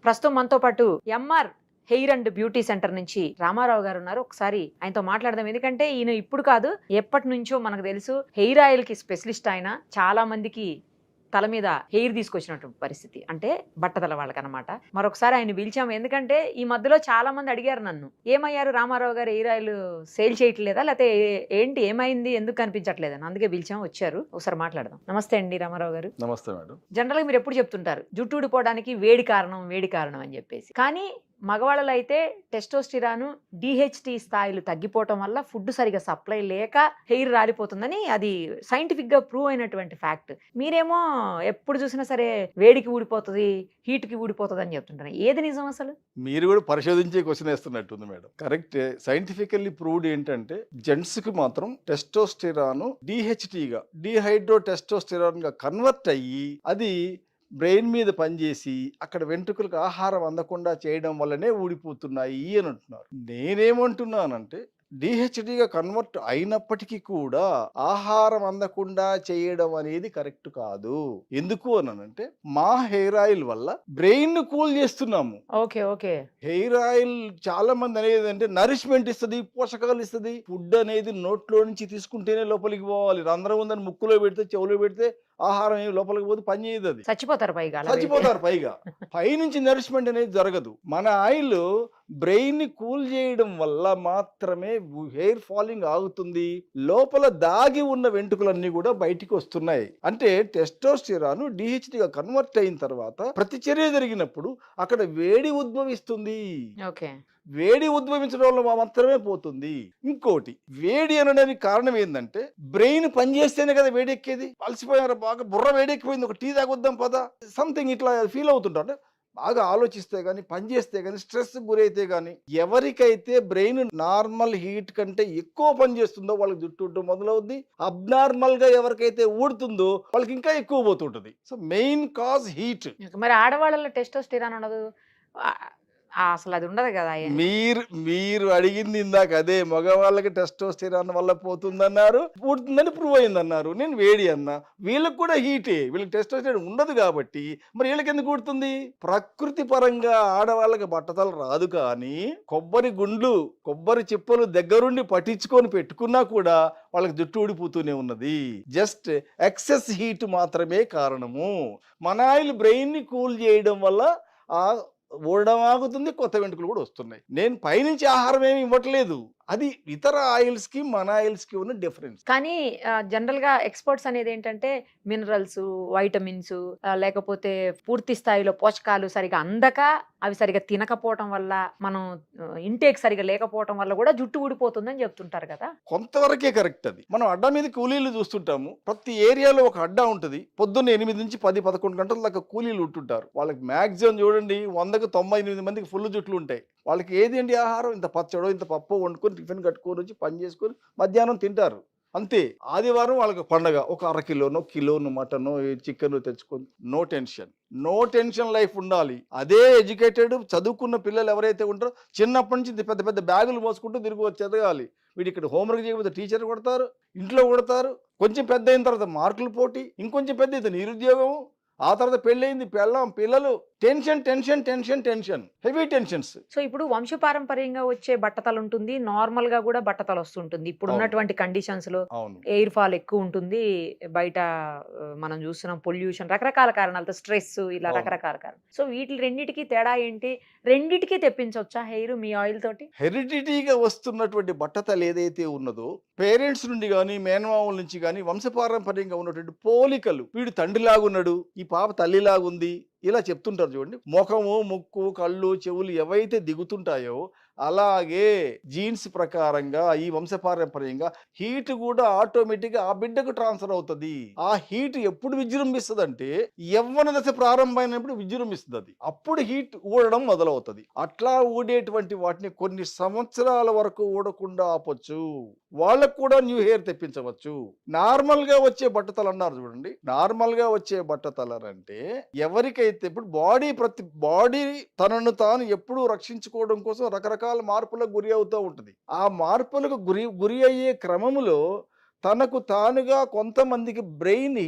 ప్రస్తుతం మనతో పాటు MR hair and beauty centre నుంచి రామారావు గారు ఉన్నారు. ఒకసారి ఆయనతో మాట్లాడదాం. ఎందుకంటే ఈయన ఇప్పుడు కాదు, ఎప్పటి నుంచో మనకు తెలుసు హెయిర్ ఆయిల్ కి స్పెషలిస్ట్. ఆయన చాలా మందికి తల మీద హెయిర్ తీసుకొచ్చినటువంటి పరిస్థితి, అంటే బట్టతల వాళ్ళకనమాట. మరొకసారి ఆయన పిలిచాము, ఎందుకంటే ఈ మధ్యలో చాలా మంది అడిగారు నన్ను, ఏమయ్యారు రామారావు గారు, హెయిర్ ఆయిల్ సేల్ చేయట్లేదా, లేకపోతే ఏంటి, ఏమైంది, ఎందుకు కనిపించట్లేదని. అందుకే పిలిచాము, వచ్చారు. ఒకసారి మాట్లాడదాం. నమస్తే అండి రామారావు గారు. నమస్తే మేడం. జనరల్గా మీరు ఎప్పుడు చెప్తుంటారు జుట్టు ఊడిపోవడానికి వేడి కారణం అని చెప్పేసి, కానీ మగవాళ్ళలో అయితే టెస్టోస్టిరాను డిహెచ్టి స్థాయిలు తగ్గిపోవటం వల్ల ఫుడ్ సరిగా సప్లై లేక హెయిర్ రాలిపోతుందని అది సైంటిఫిక్ గా ప్రూవ్ అయినటువంటి ఫ్యాక్ట్. మీరేమో ఎప్పుడు చూసినా సరే వేడికి ఊడిపోతుంది, హీట్ కి ఊడిపోతుంది అని చెప్తుంటారు. ఏది నిజం అసలు? మీరు కూడా పరిశోధించే క్వశ్చన్ వేస్తున్నట్టుంది మేడం. కరెక్ట్. సైంటిఫికల్లీ ప్రూవ్డ్ ఏంటంటే జెంట్స్ కి మాత్రం టెస్టోస్టిరాను డిహెచ్టిగా డిహైడ్రో టెస్టోస్టిరాన్ గా కన్వర్ట్ అయ్యి అది బ్రెయిన్ మీద పనిచేసి అక్కడ వెంట్రుకలకు ఆహారం అందకుండా చేయడం వల్లనే ఊడిపోతున్నాయి అని అంటున్నారు. నేనేమంటున్నానంటే డిహెచ్డిగా కన్వర్ట్ అయినప్పటికీ కూడా ఆహారం అందకుండా చేయడం అనేది కరెక్ట్ కాదు. ఎందుకు అనంటే మా హెయిర్ ఆయిల్ వల్ల బ్రెయిన్ ను కూల్ చేస్తున్నాము. Okay okay. హెయిర్ ఆయిల్ చాలా మంది అనేది అంటే నరిష్మెంట్ ఇస్తుంది, పోషకాలు ఇస్తుంది. ఫుడ్ అనేది నోట్లో నుంచి తీసుకుంటేనే లోపలికి పోవాలి. రంధ్రం ఉందని ముక్కులో పెడితే చెవులో పెడితే ఆహారం లోపలికి పోతే పని చేయదు, అది చచ్చిపోతారు పైగా పైనుంచి నరిష్మెంట్ అనేది జరగదు. మన ఆయిల్ బ్రెయిన్ ని కూల్ చేయడం వల్ల మాత్రమే హెయిర్ ఫాలింగ్ ఆగుతుంది. లోపల దాగి ఉన్న వెంట్రుకలన్నీ కూడా బయటికి వస్తున్నాయి. అంటే టెస్టోస్టిరాన్ డిహెచ్డిగా కన్వర్ట్ అయిన తర్వాత ప్రతిచర్య జరిగినప్పుడు అక్కడ వేడి ఉద్భవిస్తుంది. ఓకే. వేడి ఉద్భవించడం వల్ల మాత్రమే పోతుంది. ఇంకోటి, వేడి అనడానికి కారణం ఏంటంటే బ్రెయిన్ పనిచేస్తేనే కదా వేడి ఎక్కేది. అలసిపోయారు బాగా, బుర్ర వేడెక్కిపోయింది, ఒక టీ తాగొద్దాం పదా, సంథింగ్ ఇట్లా ఫీల్ అవుతుంటారు. బాగా ఆలోచిస్తే కానీ, పని చేస్తే కానీ, స్ట్రెస్ గురైతే కానీ, ఎవరికైతే బ్రెయిన్ నార్మల్ హీట్ కంటే ఎక్కువ పని చేస్తుందో వాళ్ళకి జుట్టు ఉండడం మొదలవుద్ది. అబ్నార్మల్ గా ఎవరికైతే ఊడుతుందో వాళ్ళకి ఇంకా ఎక్కువ పోతుంటది. So main cause heat. మరి ఆడవాళ్ళలో టెస్టోస్టిరాన్ ఉండదు అసలు, అది ఉండదు కదా. మీరు అడిగింది ఇందాక అదే, మగవాళ్ళకి టెస్టోస్టిరాన్ వల్ల పోతుందన్నారు, పుడుతుందని ప్రూవ్ అయిందన్నారు. నేను వేడి అన్నా. వీళ్ళకి కూడా హీటే, వీళ్ళకి టెస్టోస్టిరాన్ ఉండదు కాబట్టి మరి వీళ్ళకి ఎందుకు పుడుతుంది? ప్రకృతి పరంగా ఆడవాళ్ళకి బట్టతలు రాదు, కానీ కొబ్బరి గుండ్లు, కొబ్బరి చిప్పలు దగ్గరుండి పట్టించుకొని పెట్టుకున్నా కూడా వాళ్ళకి జుట్టు ఊడిపోతూనే ఉన్నది. జస్ట్ ఎక్సెస్ హీట్ మాత్రమే కారణము. మన ఆయిల్ బ్రెయిన్ ని కూల్ చేయడం వల్ల ఆ ఊడడం ఆగుతుంది, కొత్త వెంట్రుకలు కూడా వస్తున్నాయి. నేను పైనుంచి ఆహారం ఏమి ఇవ్వట్లేదు. అది ఇతర ఆయిల్స్ కి మన ఆయిల్స్ కి ఉన్న డిఫరెన్స్. కానీ జనరల్ గా ఎక్స్పర్ట్స్ అనేది ఏంటంటే మినరల్స్, వైటమిన్స్, లేకపోతే పూర్తి స్థాయిలో పోషకాలు సరిగా అందక, అవి సరిగా తినకపోవటం వల్ల, మనం ఇంటేక్ సరిగా లేకపోవటం వల్ల కూడా జుట్టు ఊడిపోతుందని చెప్తుంటారు కదా. కొంతవరకే కరెక్ట్. అది మనం అడ్డా మీద కూలీలు చూస్తుంటాము. ప్రతి ఏరియాలో ఒక అడ్డా ఉంటుంది. పొద్దున్న 8 నుంచి 10-11 గంటల దాకా కూలీలు ఉంటుంటారు. వాళ్ళకి మ్యాక్సిమం చూడండి 100కు 98 మందికి ఫుల్ జుట్లు ఉంటాయి. వాళ్ళకి ఏది అండి ఆహారం? ఇంత పచ్చడో ఇంత పప్పు వండుకొని టిఫిన్ కట్టుకొని వచ్చి పని చేసుకొని మధ్యాహ్నం తింటారు, అంతే. ఆదివారం వాళ్ళకి పండగ, ఒక కిలోను మటను చికెన్ తెచ్చుకొని నో టెన్షన్ లైఫ్ ఉండాలి. అదే ఎడ్యుకేటెడ్ చదువుకున్న పిల్లలు ఎవరైతే ఉంటారో చిన్నప్పటి నుంచి పెద్ద పెద్ద బ్యాగులు మోసుకుంటూ తిరిగి చదవాలి. వీడు ఇక్కడ హోంవర్క్ చేయకపోతే టీచర్ కొడతారు, ఇంట్లో కొడతారు. కొంచెం పెద్ద అయిన తర్వాత మార్కులు పోటీ, ఇంకొంచెం పెద్ద అయితే నిరుద్యోగం, ఆ తర్వాత పెళ్ళయింది, పిల్లలు, టెన్షన్, హెవీ టెన్షన్స్. సో ఇప్పుడు వంశపారంపర్యంగా వచ్చే బట్టతలు ఉంటుంది, నార్మల్ గా కూడా బట్టతలు వస్తుంటుంది. ఇప్పుడు ఉన్నటువంటి కండిషన్స్ లో ఎయిర్ ఫాల్ ఎక్కువ ఉంటుంది, బయట మనం చూస్తున్నాం పొల్యూషన్, రకరకాల కారణాలతో, స్ట్రెస్, ఇలా రకరకాల కారణాలు. సో వీటి రెండింటికి తేడా ఏంటి? రెండింటికి తెప్పించవచ్చా హెయిర్ మీ ఆయిల్ తోటి? హెరిడిటీగా వస్తున్నటువంటి బట్టతలు ఏదైతే ఉన్నదో, పేరెంట్స్ నుండి కానీ, మేనమామల నుంచి కానీ, వంశపారంపర్యంగా ఉన్నటువంటి పోలికలు, వీడు తండ్రిలాగున్నాడు, ఈ పాప తల్లిలాగుంది, ఇలా చెప్తుంటారు చూడండి. ముఖము, ముక్కు, కళ్ళు, చెవులు ఏవైతే దిగుతుంటాయో అలాగే జీన్స్ ప్రకారంగా ఈ వంశపారంపర్యంగా హీట్ కూడా ఆటోమేటిక్ గా ఆ బిడ్డకు ట్రాన్స్ఫర్ అవుతుంది. ఆ హీట్ ఎప్పుడు విజృంభిస్తుంది అంటే యవ్వన దశ ప్రారంభమైనప్పుడు విజృంభిస్తుంది. అది అప్పుడు హీట్ ఊడడం మొదలవుతుంది. అట్లా ఊడేటువంటి వాటిని కొన్ని సంవత్సరాల వరకు ఊడకుండా ఆపొచ్చు. వాళ్ళకు కూడా న్యూ హెయిర్ తెప్పించవచ్చు. నార్మల్ గా వచ్చే బట్టతలు అన్నారు చూడండి. నార్మల్ గా వచ్చే బట్టతలు అంటే ఎవరికైతే ఇప్పుడు బాడీ తనను తాను ఎప్పుడూ రక్షించుకోవడం కోసం రకరకాల మార్పులకు గురి అవుతూ ఉంటుంది. ఆ మార్పులకు గురి అయ్యే క్రమములో తనకు తానుగా కొంతమందికి బ్రెయిన్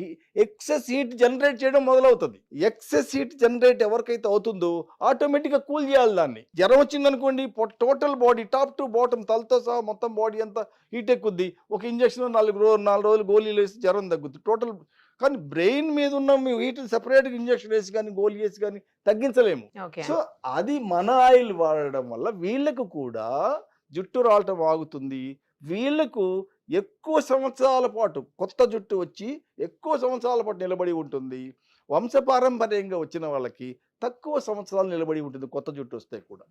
ఎక్సెస్ హీట్ జనరేట్ చేయడం మొదలవుతుంది. ఎక్సెస్ హీట్ జనరేట్ ఎవరికైతే అవుతుందో ఆటోమేటిక్గా కూల్ చేయాలి దాన్ని. జ్వరం వచ్చిందనుకోండి, total body top to bottom తలతో సహా మొత్తం బాడీ అంతా హీట్ ఎక్కుద్ది. ఒక ఇంజక్షన్ 4 రోజులు గోళీలు వేసి జ్వరం తగ్గుద్ది టోటల్. కానీ బ్రెయిన్ మీద ఉన్న మేము హీట్ సెపరేట్గా ఇంజక్షన్ వేసి కానీ గోళీ వేసి కానీ తగ్గించలేము. సో అది మన ఆయిల్ వాడడం వల్ల వీళ్ళకు కూడా జుట్టు రావటం ఆగుతుంది. వీళ్ళకు ఎక్కువ సంవత్సరాల పాటు కొత్త జుట్టు వచ్చి ఎక్కువ సంవత్సరాల పాటు నిలబడి ఉంటుంది. వంశపారంపర్యంగా వచ్చిన వాళ్ళకి తక్కువ సంవత్సరాలు నిలబడి ఉంటుంది కొత్త జుట్టు వస్తే కూడా.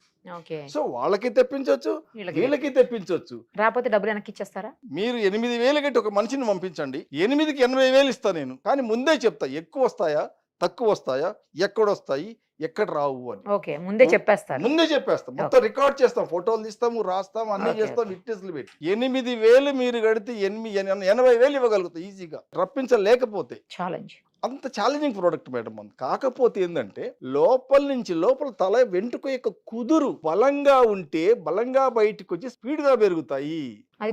సో వాళ్ళకి తెప్పించవచ్చు, వీళ్ళకి తెప్పించవచ్చు. రాకపోతే డబ్బులు వెనక్కి ఇచ్చేస్తారా? మీరు 8,000 కట్టి ఒక మనిషిని పంపించండి, 8కి 80,000 ఇస్తాను నేను. కానీ ముందే చెప్తా ఎక్కువ వస్తాయా తక్కువ వస్తాయా, ఎక్కడొస్తాయి ఎక్కడ రావు అని. ముందే చెప్పేస్తాం. మొత్తం రికార్డ్ చేస్తాం, ఫోటోలు తీస్తాము, రాస్తాం, అన్ని చేస్తాం, విట్నెస్లు పెట్టి. 8,000 మీరు కడితే 80,000 ఇవ్వగలుగుతాం ఈజీగా. రప్పించలేకపోతే ఛాలెంజ్. అంత ఛాలెంజింగ్ ప్రోడక్ట్ మేడం మనం. కాకపోతే ఏంటంటే లోపల తల వెంట్రుక యొక్క కుదురు బలంగా ఉంటే బలంగా బయటకు వచ్చి స్పీడ్ గా పెరుగుతాయి.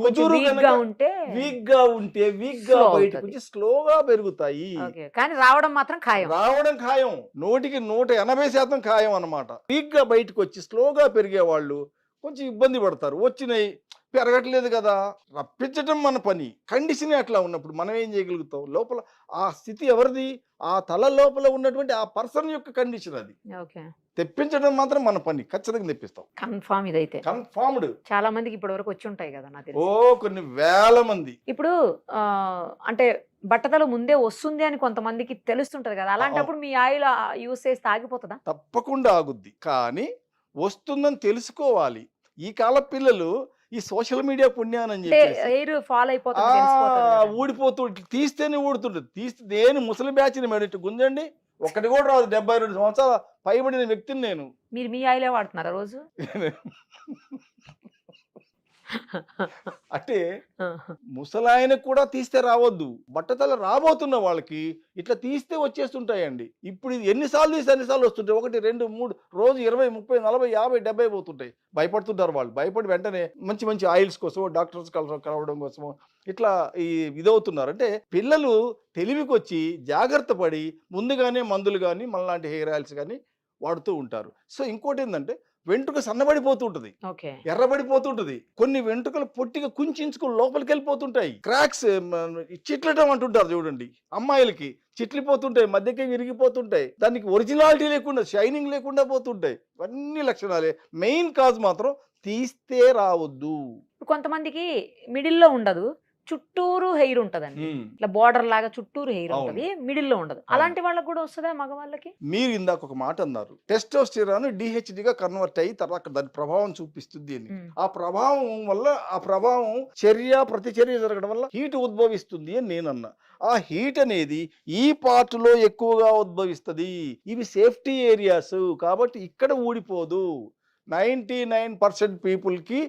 కుదురు వీక్ గా ఉంటే వీక్ గా బయటకు వచ్చి స్లోగా పెరుగుతాయి. కానీ రావడం మాత్రం ఖాయం. 100కి 180% ఖాయం అన్నమాట. వీక్ గా బయటకు వచ్చి స్లోగా పెరిగే వాళ్ళు కొంచెం ఇబ్బంది పడతారు. వచ్చినాయి పెరగట్లేదు కదా, రప్పించటం మన పని. కండిషన్ అట్లా ఉన్నప్పుడు మనం ఏం చేయగలుగుతాం? లోపల ఆ స్థితి ఎవరిది? ఆ తల లోపల ఉన్నటువంటి ఆ పర్సన్ యొక్క కండిషన్ అది. తెప్పించడం మాత్రం మన పని. ఖచ్చితంగా తెప్పిస్తాం. కన్ఫర్మ్. ఇదైతే కన్ఫర్మ్డ్. చాలా మందికి ఇప్పటి వరకు వచ్చి ఉంటాయి కదా నాకు తెలిసి. కొన్ని వేల మంది. ఇప్పుడు అంటే బట్టతల ముందే వస్తుంది అని కొంతమందికి తెలుస్తుంటది కదా, అలాంటప్పుడు మీ ఆయిల్ యూస్ చేసి ఆగిపోతుందా? తప్పకుండా ఆగుద్ది. కానీ వస్తుందని తెలుసుకోవాలి. ఈ కాల పిల్లలు ఈ సోషల్ మీడియా పుణ్యానని చెప్పి ఫాలో అయిపోతుంది, ఊడిపోతుంటే తీస్తేనే ఊడుతుంటది. తీస్తే నేను ముసలి బ్యాచ్ని మెడిట్ గుంజండి ఒక్కటి కూడా రాదు. 72 సంవత్సరాల పైబడిన వ్యక్తిని నేను. మీరు మీ ఆయిలే వాడుతున్నారా రోజు? అంటే ముసలాయనకు కూడా తీస్తే రావద్దు, బట్టతల రాబోతున్న వాళ్ళకి ఇట్లా తీస్తే వచ్చేస్తుంటాయండి. ఇప్పుడు ఇది ఎన్నిసార్లు తీస్తే అన్నిసార్లు వస్తుంటాయి. 1, 2, 3 రోజు 20, 30, 40, 50, 70 పోతుంటాయి. భయపడుతుంటారు వాళ్ళు. భయపడి వెంటనే మంచి ఆయిల్స్ కోసం డాక్టర్స్ కలవడం కోసం ఇట్లా ఇదవుతున్నారు. అంటే పిల్లలు తెలివికి వచ్చి జాగ్రత్త పడి ముందుగానే మందులు కానీ మనలాంటి హెయిర్ ఆయిల్స్ కానీ వాడుతూ ఉంటారు. సో ఇంకోటి ఏంటంటే వెంట్రుక సన్నబడిపోతుంటది, ఎర్రబడిపోతుంటది. కొన్ని వెంట్రుకలు పొట్టిగా కుంచుకుని లోపలికి వెళ్ళిపోతుంటాయి. క్రాక్స్ చిట్లటం అంటుంటారు చూడండి, అమ్మాయిలకి చిట్లిపోతుంటాయి, మధ్యకి విరిగిపోతుంటాయి. దానికి ఒరిజినాలిటీ లేకుండా షైనింగ్ లేకుండా పోతుంటాయి. ఇవన్నీ లక్షణాలే. మెయిన్ కాజ్ మాత్రం తీస్తే రావద్దు. కొంతమందికి మిడిల్లో ఉండదు, చుట్టూరు హెయిర్ ఉంటదండి. ఇట్లా బోర్డర్ లాగా చుట్టూరు హెయిర్ ఉంటది, మిడిల్ లో ఉండదు. అలాంటి వాళ్ళకి కూడా వస్తుందా మగవాళ్ళకి? మీరు ఇందాక ఒక మాట అన్నారు, టెస్టోస్టెరాన్ DHT గా కన్వర్ట్ అయ్యి తర్వాత దాని ప్రభావం చూపిస్తుంది అని. ఆ ప్రభావం వల్ల ప్రతిచర్య జరగడం వల్ల హీట్ ఉద్భవిస్తుంది అని నేనన్నా. ఆ హీట్ అనేది ఈ పార్ట్ లో ఎక్కువగా ఉద్భవిస్తుంది. ఇవి సేఫ్టీ ఏరియాస్ కాబట్టి ఇక్కడ ఊడిపోదు. 99% పీపుల్కి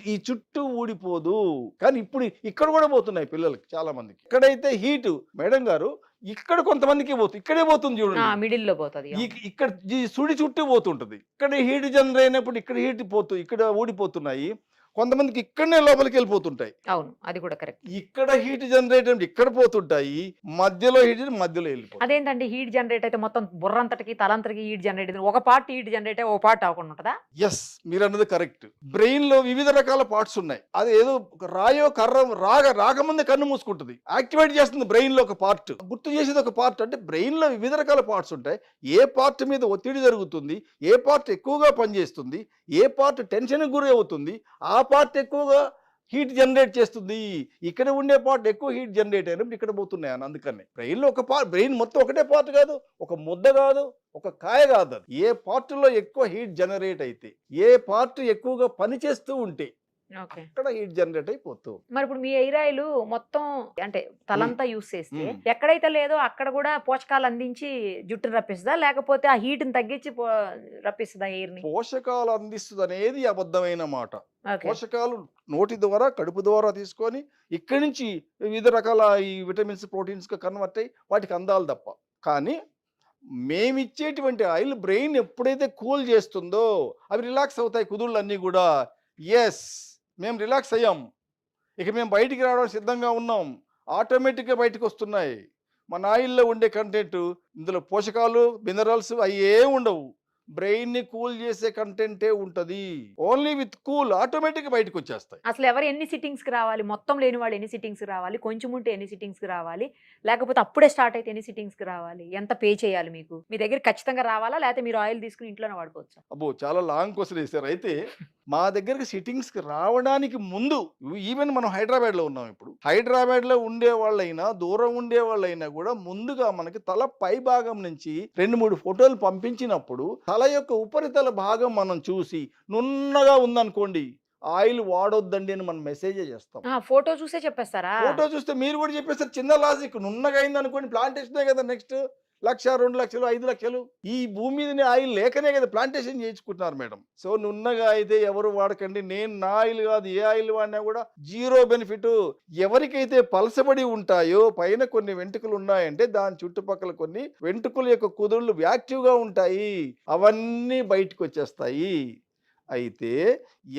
ఈ చుట్టూ ఊడిపోదు. కానీ ఇప్పుడు ఇక్కడ కూడా పోతున్నాయి పిల్లలకి చాలా మందికి. ఇక్కడైతే హీట్ మేడం గారు ఇక్కడ కొంతమందికి పోతుంది, ఇక్కడే పోతుంది చూడండి, మిడిల్ లో పోతుంది. ఇక్కడ సుడి చుట్టూ పోతుంటది. ఇక్కడ హీట్ జనరేట్ అయినప్పుడు ఇక్కడ హీట్ పోతుంది, ఇక్కడ ఊడిపోతున్నాయి. కొంతమందికి ఇక్కడనే లోపలికి వెళ్ళిపోతుంటాయి. అవును, అది కూడా కరెక్ట్. ఇక్కడ హీట్ జనరేట్ అంటే ఇక్కడ పోతుంటాయి, మధ్యలో హీట్ మధ్యలో వెళ్ళిపోతుంది. అదేంటండి హీట్ జనరేట్ అయితే మొత్తం బుర్రంతటికి తలంతటికి హీట్ జనరేట్ అయితే ఒక పార్ట్ హీట్ జనరేట్ అయ్యి ఒక పార్ట్ అవ్వకుండా ఉంటుందా? ఎస్, మీరు అన్నది కరెక్ట్. బ్రెయిన్ లో వివిధ రకాల పార్ట్స్ ఉన్నాయి. అది ఏదో రాయో కర్ర రాకముందే కన్ను మూసుకుంటుంది, యాక్టివేట్ చేస్తుంది బ్రెయిన్ లో ఒక పార్ట్, గుర్తు చేసేది ఒక పార్ట్. అంటే బ్రెయిన్ లో వివిధ రకాల పార్ట్స్ ఉంటాయి. ఏ పార్ట్ మీద ఒత్తిడి జరుగుతుంది, ఏ పార్ట్ ఎక్కువగా పనిచేస్తుంది, ఏ పార్ట్ టెన్షన్ గురి అవుతుంది, ఆ పార్ట్ ఎక్కువగా హీట్ జనరేట్ చేస్తుంది. ఇక్కడ ఉండే పార్ట్ ఎక్కువ హీట్ జనరేట్ అయినప్పుడు ఇక్కడ పోతున్నాయి అని. అందుకని బ్రెయిన్లో బ్రెయిన్ మొత్తం ఒకటే పార్ట్ కాదు, ఒక ముద్ద కాదు, ఒక కాయ కాదు. ఏ పార్ట్లో ఎక్కువ హీట్ జనరేట్ అయితే, ఏ పార్ట్ ఎక్కువగా పనిచేస్తూ ఉంటే అక్కడ హీట్ జనరేట్ అయిపోతూ. మరి ఇప్పుడు మీ హెయిర్ ఆయిల్ మొత్తం అంటే తలంతా యూస్ చేస్తే ఎక్కడైతే లేదో అక్కడ కూడా పోషకాలు అందించి జుట్టును రప్పిస్తుందా, లేకపోతే ఆ హీట్ ని తగ్గించి రప్పిస్తుందా హెయిర్ ని? పోషకాలు అందిస్తుంది అనేది అబద్ధమైన మాట. పోషకాలు నోటి ద్వారా కడుపు ద్వారా తీసుకొని ఇక్కడి నుంచి వివిధ రకాల ఈ విటమిన్స్ ప్రోటీన్స్ గా కన్వర్ట్ అయ్యి వాటికి అందాలి తప్ప. కానీ మేమిచ్చేటువంటి ఆయిల్ బ్రెయిన్ ఎప్పుడైతే కూల్ చేస్తుందో అవి రిలాక్స్ అవుతాయి కుదుళ్ళు అన్నీ కూడా. ఎస్, మేము రిలాక్స్ అయ్యాం. ఇక మేము బయటికి రావడానికి సిద్ధంగా ఉన్నాం. ఆటోమేటిక్గా బయటకు వస్తున్నాయి. మన ఆయిల్లో ఉండే కంటెంట్, ఇందులో పోషకాలు, మినరల్స్ అవి ఏం ఉండవు. బ్రెయిన్ని కూల్ చేసే కంటెంటే ఉంటుంది. ఓన్లీ విత్ కూల్ ఆటోమేటిక్గా బయటకు వచ్చేస్తాయి. అసలు ఎవరు ఎన్ని సిట్టింగ్స్కి రావాలి, మొత్తం లేని వాళ్ళు ఎన్ని సిట్టింగ్స్కి రావాలి, కొంచెం ఉంటే ఎన్ని సిట్టింగ్స్కి రావాలి, లేకపోతే అప్పుడే స్టార్ట్ అయితే ఎన్ని సిట్టింగ్స్కి రావాలి, ఎంత పే చేయాలి, మీకు మీ దగ్గర ఖచ్చితంగా రావాలా, లేకపోతే మీరు ఆయిల్ తీసుకుని ఇంట్లోనే వాడుకోవచ్చు? అబ్బో, చాలా లాంగ్ క్వశ్చన్ వేశారు. అయితే మా దగ్గరికి సిట్టింగ్స్కి రావడానికి ముందు, ఈవెన్ మనం హైదరాబాద్లో ఉన్నాం. ఇప్పుడు హైదరాబాద్లో ఉండే వాళ్ళైనా, దూరం ఉండే వాళ్ళైనా కూడా ముందుగా మనకి తల పై భాగం నుంచి 2-3 ఫోటోలు పంపించినప్పుడు తల యొక్క ఉపరితల భాగం మనం చూసి నున్నగా ఉందనుకోండి, ఆయిల్ వాడొద్దండి అని మనం మెసేజే చేస్తాం. ఫోటో చూసే చెప్పేస్తారా? ఫోటో చూస్తే మీరు కూడా చెప్పేస్తారు. చిన్న లాజిక్, నున్నగా అయింది అనుకోండి, ప్లాంటేషనే కదా నెక్స్ట్ 1,00,000, 2,00,000, 5,00,000 ఈ భూమి మీదనే ఆయిల్ లేకనే కదా ప్లాంటేషన్ చేయించుకుంటున్నారు మేడం. సో నున్నగా అయితే ఎవరు వాడకండి. నేను నా ఆయిల్ కాదు, ఏ ఆయిల్ వాడినా కూడా జీరో బెనిఫిట్. ఎవరికైతే పలసబడి ఉంటాయో, పైన కొన్ని వెంట్రుకలు ఉన్నాయంటే దాని చుట్టుపక్కల కొన్ని వెంట్రుకల యొక్క కుదుళ్ళు యాక్టివ్గా ఉంటాయి, అవన్నీ బయటకు వచ్చేస్తాయి. అయితే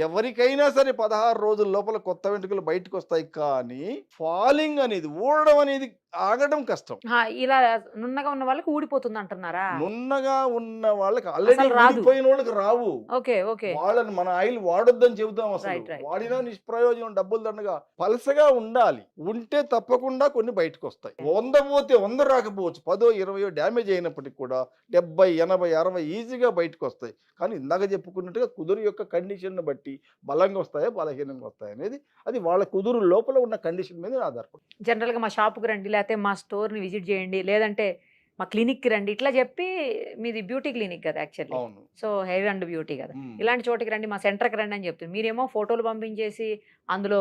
ఎవరికైనా సరే 16 రోజుల లోపల కొత్త వెంట్రుకలు బయటకు వస్తాయి. కానీ ఫాలింగ్ అనేది, ఊడడం అనేది ఆగడం కష్టం. ఇలా నున్నగా ఉన్న వాళ్ళకి ఊడిపోతుంది అంటున్నారా? నున్నగా ఉన్న వాళ్ళకి ఆల్రెడీ అసలు రాదు. ఊడిపోయిన వాళ్ళకి రావు. Okay okay. వాళ్ళని మన ఆయిల్ వాడొద్దని చెబుతాం. అసలు Right, right. వాడినా నిష్ప్రయోజనం, డబ్బులు దండగా. పలసగా ఉండాలి. ఉంటే తప్పకుండా కొన్ని బయటకు వస్తాయి. 100 పోతే 100 రాకపోవచ్చు, 10, 20 డ్యామేజ్ అయినప్పటికీ కూడా 70, 80, 60 ఈజీగా బయటకు వస్తాయి. కానీ ఇందాక చెప్పుకున్నట్టుగా కుదురు యొక్క కండిషన్ బట్టి బలంగా వస్తాయా, బలహీనంగా వస్తాయి అనేది అది వాళ్ళ కుదురు లోపల ఉన్న కండిషన్ మీద ఆధారపడి. జనరల్గా మా షాప్కి రండి, లేకపోతే మా స్టోర్ని విజిట్ చేయండి, లేదంటే మా క్లినిక్కి రండి, ఇట్లా చెప్పి మీది బ్యూటీ క్లినిక్ కదా యాక్చువల్లీ. అవును. సో హెయిర్ అండ్ బ్యూటీ కదా, ఇలాంటి చోటికి రండి, మా సెంటర్కి రండి అని చెప్తుంది. మీరేమో ఫోటోలు పంపించేసి అందులో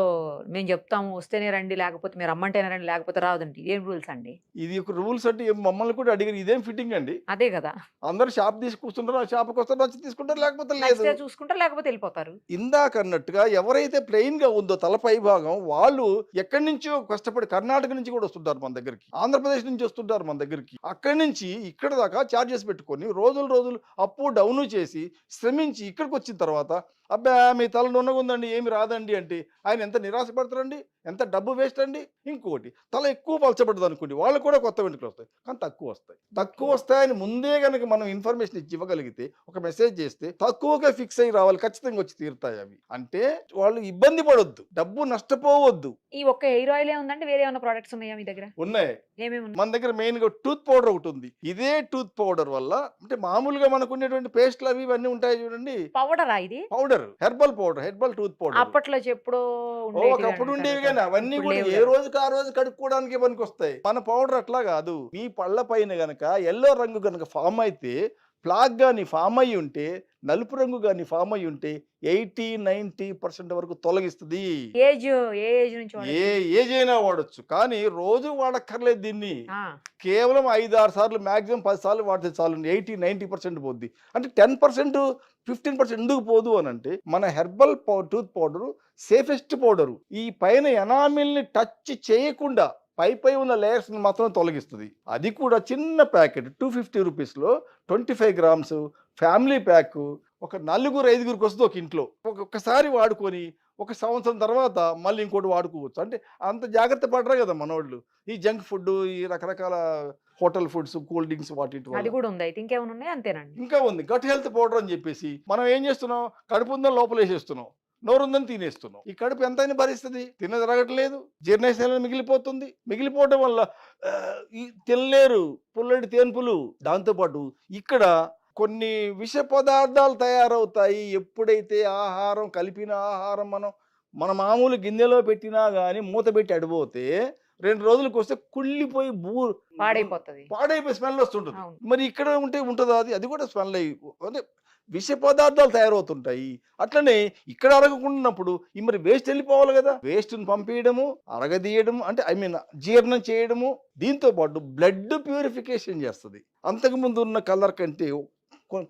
మేము చెప్తాము వస్తేనే రండి, లేకపోతే మీరు రమ్మంటేనే రండి, లేకపోతే రాదండి. ఇదేం రూల్స్ అండి? ఇది ఒక రూల్స్ అంటే మమ్మల్ని కూడా అడిగారు, ఇదేం ఫిట్టింగ్ అండి? అదే కదా, అందరు షాప్ తీసుకొస్తుంటారు, ఆ షాప్కి వస్తారు, వచ్చి తీసుకుంటారు, లేకపోతే లేదు. చూసుకుంటారు, లేకపోతే వెళ్ళిపోతారు. ఇందాక అన్నట్టుగా ఎవరైతే ప్లెయిన్ గా ఉందో తలపై భాగం, వాళ్ళు ఎక్కడి నుంచో కష్టపడి కర్ణాటక నుంచి కూడా వస్తుంటారు మన దగ్గరికి, ఆంధ్రప్రదేశ్ నుంచి వస్తుంటారు మన దగ్గరికి. అక్కడి నుంచి ఇక్కడ దాకా ఛార్జెస్ పెట్టుకొని రోజులు అప్పు డౌన్ చేసి శ్రమించి ఇక్కడికి వచ్చిన తర్వాత, అబ్బా మీ తల నున్నగా ఉందండి, ఏమి రాదండి అంటే ఆయన ఎంత నిరాశపడతారండి, ఎంత డబ్బు వేస్ట్ అండి. ఇంకోటి, తల ఎక్కువ పలచబడ్డది అనుకోండి, వాళ్ళు కూడా కొత్త వెంట్రుకలు వస్తాయి, కానీ తక్కువ వస్తాయని ముందే కనుక మనం ఇన్ఫర్మేషన్ ఇచ్చి ఇవ్వగలిగితే, ఒక మెసేజ్ చేస్తే తక్కువగా ఫిక్స్ అయ్యి రావాలి, ఖచ్చితంగా వచ్చి తీరుతాయి అవి. అంటే వాళ్ళు ఇబ్బంది పడొద్దు, డబ్బు నష్టపోవద్దు. ఈ ఒక్క హెయిర్ ఆయిల్ ఉందంటే వేరే ఏమైనా ప్రొడక్ట్స్ ఉన్నాయా మీ దగ్గర? ఉన్నాయి. ఏమేమి? మన దగ్గర మెయిన్ గా టూత్ పౌడర్ ఒకటి ఉంది. ఇదే టూత్ పౌడర్ వల్ల, అంటే మామూలుగా మనకు ఉండేటువంటి పేస్ట్లు అవి ఇవన్నీ ఉంటాయి చూడండి, పౌడరా ఇది? Powder, herbal powder, herbal tooth powder. అప్పట్లో ఎప్పుడో ఒకప్పుడు ఉండేవి, కానీ అవన్నీ కూడా ఏ రోజుకి ఆ రోజు కడుక్కోవడానికి పనికి వస్తాయి. మన పౌడర్ అట్లా కాదు. మీ పళ్ళ పైన గనక ఎల్లో రంగు గనక ఫామ్ అయితే, ప్లాక్ గాని ఫామ్ అయ్యి ఉంటే, నలుపు రంగు గాని ఫామ్ అయ్యి ఉంటే 80-90% వరకు తొలగిస్తుంది. ఏ ఏజ్ నుంచి? ఏ ఏజ్ అయినా వాడొచ్చు, కానీ రోజు వాడక్కర్లేదు దీన్ని. కేవలం 5-6 సార్లు, మాక్సిమం 10 సార్లు వాడితే చాలు, 80-90% పోద్ది. అంటే 10%, 15% ఎందుకు పోదు అని అంటే, మన herbal tooth powder safest powder. ఈ పైన ఎనామిల్ని టచ్ చేయకుండా పై ఉన్న లేయర్స్ మాత్రం తొలగిస్తుంది. అది కూడా చిన్న ప్యాకెట్ 250 రూపీస్లో 25 గ్రామ్స్ ఫ్యామిలీ ప్యాక్. ఒక 4-5గురికి వస్తుంది ఒక ఇంట్లో. ఒక్కసారి వాడుకొని 1 సంవత్సరం తర్వాత మళ్ళీ ఇంకోటి వాడుకోవచ్చు. అంటే అంత జాగ్రత్త పడరు కదా మనోళ్ళు, ఈ జంక్ ఫుడ్, ఈ రకరకాల హోటల్ ఫుడ్స్, కూల్ డ్రింక్స్, వాటి అది కూడా ఉంది. అయితే ఇంకేమైనా ఉన్నాయి? అంతేనండి. ఇంకా ఉంది గట్ హెల్త్ పౌడర్ అని చెప్పేసి. మనం ఏం చేస్తున్నాం, కడుపు ఉందని లోపల వేసేస్తున్నాం, నోరుందని తినేస్తున్నాం. ఈ కడుపు ఎంతైనా భరిస్తుంది, తినజరగట్లేదు, జీర్ణశైలం మిగిలిపోతుంది. మిగిలిపోవడం వల్ల తినలేరు, పుల్లటి తేన్పులు. దాంతోపాటు ఇక్కడ కొన్ని విష పదార్థాలు తయారవుతాయి. ఎప్పుడైతే ఆహారం, కలిపిన ఆహారం మన మామూలు గిన్నెలో పెట్టినా కానీ మూత పెట్టి అడిపోతే 2 రోజులకు వస్తే కుళ్ళిపోయి పాడైపోయి స్మెల్ వస్తుంటుంది. మరి ఇక్కడ ఉంటుందా? అది కూడా స్మెల్ అయ్యి, అంటే విష పదార్థాలు తయారవుతుంటాయి. అట్లనే ఇక్కడ అరగకుండాప్పుడు మరి వేస్ట్ వెళ్ళిపోవాలి కదా, వేస్ట్ని పంపించడము, అరగదీయడము, అంటే జీర్ణం చేయడము. దీంతో పాటు బ్లడ్ ప్యూరిఫికేషన్ చేస్తుంది. అంతకుముందు ఉన్న కలర్ కంటే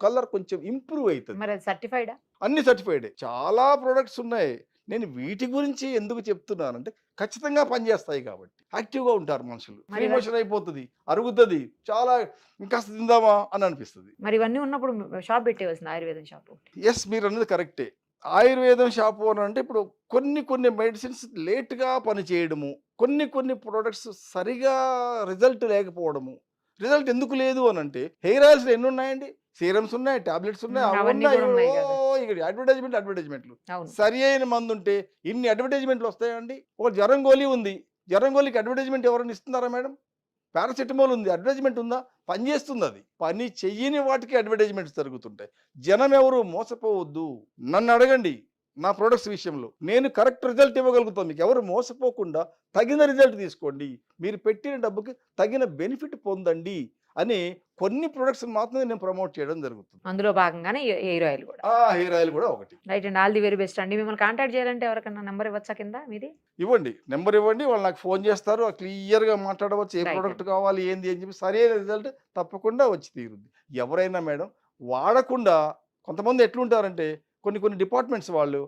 కలర్ కొంచెం ఇంప్రూవ్ అవుతుంది. మరి సర్టిఫైడా? అన్ని సర్టిఫైడ్. చాలా ప్రొడక్ట్స్ ఉన్నాయి. నేను వీటి గురించి ఎందుకు చెప్తున్నానంటే, ఖచ్చితంగా పనిచేస్తాయి కాబట్టి. యాక్టివ్గా ఉంటారు మనుషులు, ఎమోషన్ అయిపోతుంది, అరుగుతుంది, చాలా ఇంకా తిందామా అని అనిపిస్తుంది. మరి ఇవన్నీ ఉన్నప్పుడు షాప్ పెట్టేవాల్సింది, ఆయుర్వేదం షాప్. ఎస్, మీరు అన్నది కరెక్టే. ఆయుర్వేదం షాపు అని అంటే ఇప్పుడు కొన్ని మెడిసిన్స్ లేట్గా పనిచేయడము, కొన్ని ప్రోడక్ట్స్ సరిగా రిజల్ట్ లేకపోవడము. రిజల్ట్ ఎందుకు లేదు అని అంటే హెయిర్ ఆయిల్స్ ఎన్ని ఉన్నాయండి? సీరమ్స్ ఉన్నాయి, టాబ్లెట్స్ ఉన్నాయి, అవి అవన్నీ ఉన్నాయి. కూడా ఉన్నాయి కదా. ఇక్కడ అడ్వర్టైజ్మెంట్లు. అవును. సరి అయిన మందు ఉంటే ఇన్ని అడ్వర్టైజ్మెంట్లు వస్తాయండి? ఒక జ్వరం గోళీ ఉంది, జ్వరం గోళీకి అడ్వర్టైజ్మెంట్ ఎవరైనా ఇస్తున్నారా మేడం? పారాసెటమాల్ ఉంది, అడ్వర్టైజ్మెంట్ ఉందా? పని చేస్తుంది. అది పని చెయ్యని వాటికి అడ్వర్టైజ్మెంట్స్ జరుగుతుంటాయి. జనం ఎవరు మోసపోవద్దు. నన్ను అడగండి నా ప్రొడక్ట్స్ విషయంలో, నేను కరెక్ట్ రిజల్ట్ ఇవ్వగలుగుతాను. మీకు ఎవరు మోసపోకుండా తగిన రిజల్ట్ తీసుకోండి, మీరు పెట్టిన డబ్బుకి తగిన బెనిఫిట్ పొందండి అని కొన్ని ప్రొడక్ట్స్ మాత్రమే నేను ప్రమోట్ చేయడం జరుగుతుంది. అందులో భాగంగానే హెయిర్ ఆయిల్ కూడా. హెయిర్ ఆయిల్ కూడా ఒకటి. రైట్ అండి, ఆల్ ది వెరీ బెస్ట్ అండి. మిమ్మల్ని కాంటాక్ట్ చేయాలంటే ఎవరికైనా నెంబర్ ఇవ్వచ్చా కింద మీది? ఇవ్వండి, నెంబర్ ఇవ్వండి, వాళ్ళు నాకు ఫోన్ చేస్తారు, క్లియర్గా మాట్లాడవచ్చు. ఏ Right. ప్రోడక్ట్ కావాలి ఏంది అని చెప్పి సరైన రిజల్ట్ తప్పకుండా వచ్చి తీరుద్ది. ఎవరైనా మేడం వాడకుండా, కొంతమంది ఎట్లుంటారంటే కొన్ని డిపార్ట్మెంట్స్ వాళ్ళు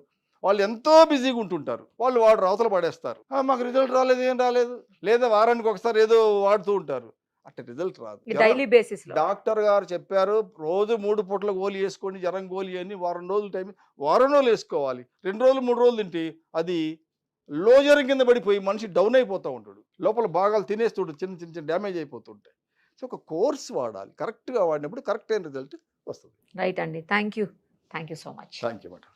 ఎంతో బిజీగా ఉంటుంటారు. వాళ్ళు అవతల పడేస్తారు. మాకు రిజల్ట్ రాలేదు, ఏం రాలేదు, లేదా వారానికి ఒకసారి ఏదో వాడుతూ ఉంటారు. అట్లా రిజల్ట్ రాదు. డైలీ బేసిస్ లో డాక్టర్ గారు చెప్పారు రోజు 3 పూట్ల గోళీ వేసుకోండి, జ్వరం గోళీ అని. వారం రోజులు టైం, వారం రోజులు వేసుకోవాలి. 2 రోజులు 3 రోజులు తింటే అది లో జ్వరం కింద పడిపోయి మనిషి డౌన్ అయిపోతూ ఉంటాడు. లోపల భాగాలు తినేస్తుంటాడు, చిన్న డ్యామేజ్ అయిపోతుంటాయి. సో ఒక కోర్స్ వాడాలి, కరెక్ట్గా వాడినప్పుడు కరెక్ట్ అయిన రిజల్ట్ వస్తుంది. రైట్ అండి, thank you so much. Thank you madam.